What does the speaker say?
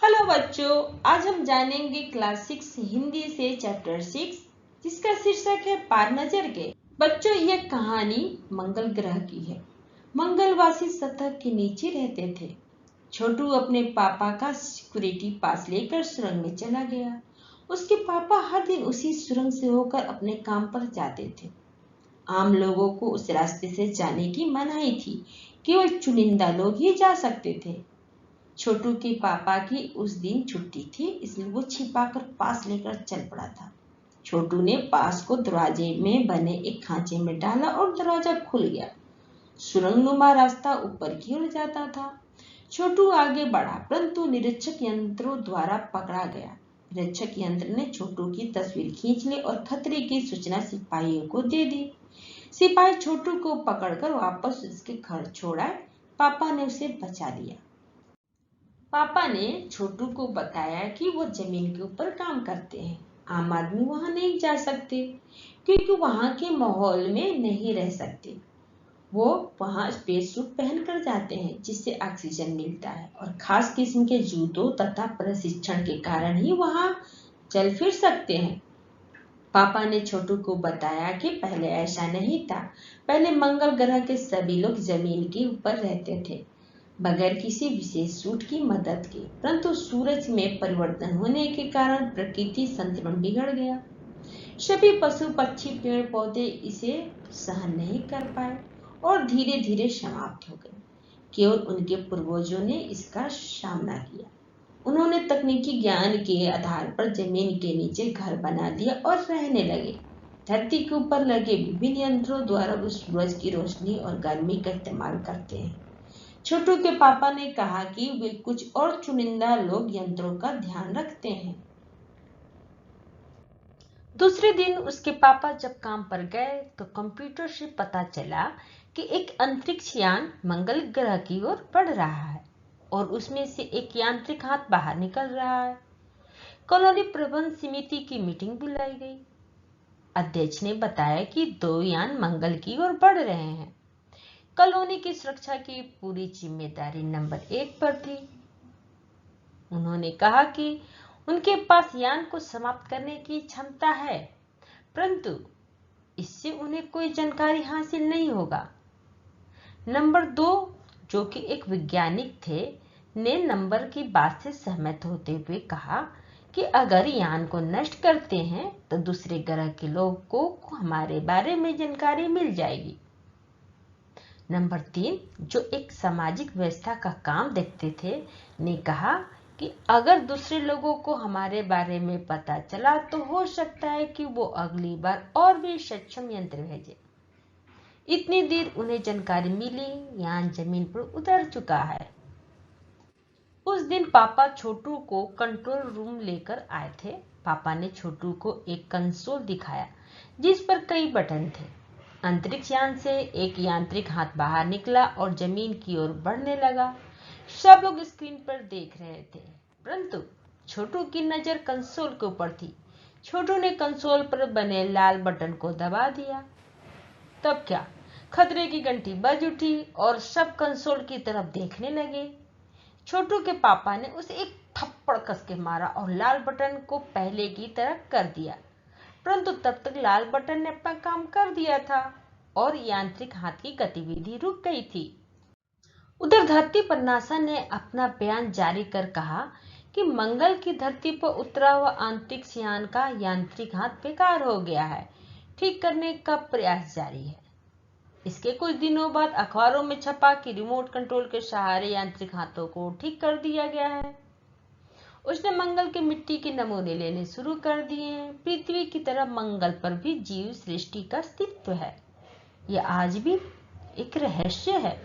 Hello बच्चों, आज हम जानेंगे क्लास 6 हिंदी से चैप्टर 6 जिसका शीर्षक है पार नजर के। बच्चों, यह कहानी मंगल ग्रह की है। मंगलवासी सतह के नीचे रहते थे। छोटू अपने पापा का सिक्योरिटी पास लेकर सुरंग में चला गया। उसके पापा हर दिन उसी सुरंग से होकर अपने काम पर जाते थे। आम लोगों को उस रास्ते से जाने की मनाही थी, केवल चुनिंदा लोग ही जा सकते थे। छोटू के पापा की उस दिन छुट्टी थी, इसलिए वो छिपाकर पास लेकर चल पड़ा था। छोटू ने पास को दरवाजे में बने एक खांचे में डाला और दरवाजा खुल गया। सुरंगनुमा रास्ता ऊपर की ओर जाता था। छोटू आगे बढ़ा, परंतु निरीक्षक यंत्रों द्वारा पकड़ा गया। निरीक्षक यंत्र ने छोटू की तस्वीर खींच ली और खतरे की सूचना सिपाहियों को दे दी। सिपाही छोटू को पकड़कर वापस उसके घर छोड़ा। पापा ने उसे बचा लिया। पापा ने छोटू को बताया कि वो जमीन के ऊपर काम करते हैं। आम आदमी वहां नहीं जा सकते क्योंकि वहां के माहौल में नहीं रह सकते। वो वहां स्पेस सूट पहनकर जाते हैं जिससे ऑक्सीजन मिलता है और खास किस्म के जूतों तथा प्रशिक्षण के कारण ही वहां चल फिर सकते हैं। पापा ने छोटू को बताया कि पहले ऐसा नहीं था। पहले मंगल ग्रह के सभी लोग जमीन के ऊपर रहते थे बगैर किसी विशेष सूट की मदद के, परंतु सूरज में परिवर्तन होने के कारण प्रकृति संतुलन बिगड़ गया। सभी पशु पक्षी पेड़ पौधे इसे सहन नहीं कर पाए और धीरे धीरे समाप्त हो गए। केवल उनके पूर्वजों ने इसका सामना किया। उन्होंने तकनीकी ज्ञान के आधार पर जमीन के नीचे घर बना दिया और रहने लगे। धरती के ऊपर लगे विभिन्न यंत्रों द्वारा वो सूरज की रोशनी और गर्मी का इस्तेमाल करते हैं। छोटू के पापा ने कहा कि वे कुछ और चुनिंदा लोग यंत्रों का ध्यान रखते हैं। दूसरे दिन उसके पापा जब काम पर गए तो कंप्यूटर से पता चला कि एक अंतरिक्ष यान मंगल ग्रह की ओर बढ़ रहा है और उसमें से एक यांत्रिक हाथ बाहर निकल रहा है। कॉलोनी प्रबंध समिति की मीटिंग बुलाई गई। अध्यक्ष ने बताया कि 2 यान मंगल की ओर बढ़ रहे हैं। कॉलोनी की सुरक्षा की पूरी जिम्मेदारी नंबर 1 पर थी। उन्होंने कहा कि उनके पास यान को समाप्त करने की क्षमता है, परंतु इससे उन्हें कोई जानकारी हासिल नहीं होगा। नंबर 2, जो कि एक वैज्ञानिक थे, ने नंबर की बात से सहमत होते हुए कहा कि अगर यान को नष्ट करते हैं तो दूसरे ग्रह के लोगों को हमारे बारे में जानकारी मिल जाएगी। नंबर 3, जो एक सामाजिक व्यवस्था का काम देखते थे, ने कहा कि अगर दूसरे लोगों को हमारे बारे में पता चला तो हो सकता है कि वो अगली बार और भी सक्षम यंत्र भेजे। इतनी देर उन्हें जानकारी मिली, यान जमीन पर उतर चुका है। उस दिन पापा छोटू को कंट्रोल रूम लेकर आए थे। पापा ने छोटू को एक कंसोल दिखाया जिस पर कई बटन थे। अंतरिक्ष यान से एक यांत्रिक हाथ बाहर निकला और जमीन की ओर बढ़ने लगा। सब लोग स्क्रीन पर देख रहे थे, परंतु छोटू की नजर कंसोल के ऊपर थी। छोटू ने कंसोल पर बने लाल बटन को दबा दिया। तब क्या, खतरे की घंटी बज उठी और सब कंसोल की तरफ देखने लगे। छोटू के पापा ने उसे एक थप्पड़ कस के मारा और लाल बटन को पहले की तरह कर दिया, परंतु तब तक लाल बटन ने अपना काम कर दिया था और यांत्रिक हाथ की गतिविधि रुक गई थी। उधर धरती पर नासा ने अपना बयान जारी कर कहा कि मंगल की धरती पर उतरा हुआ अंतरिक्ष यान का यांत्रिक हाथ बेकार हो गया है। ठीक करने का प्रयास जारी है। इसके कुछ दिनों बाद अखबारों में छपा कि रिमोट कंट्रोल के सहारे यांत्रिक हाथों को ठीक कर दिया गया है। उसने मंगल के मिट्टी के नमूने लेने शुरू कर दिए हैं। पृथ्वी की तरह मंगल पर भी जीव सृष्टि का अस्तित्व है। यह आज भी एक रहस्य है।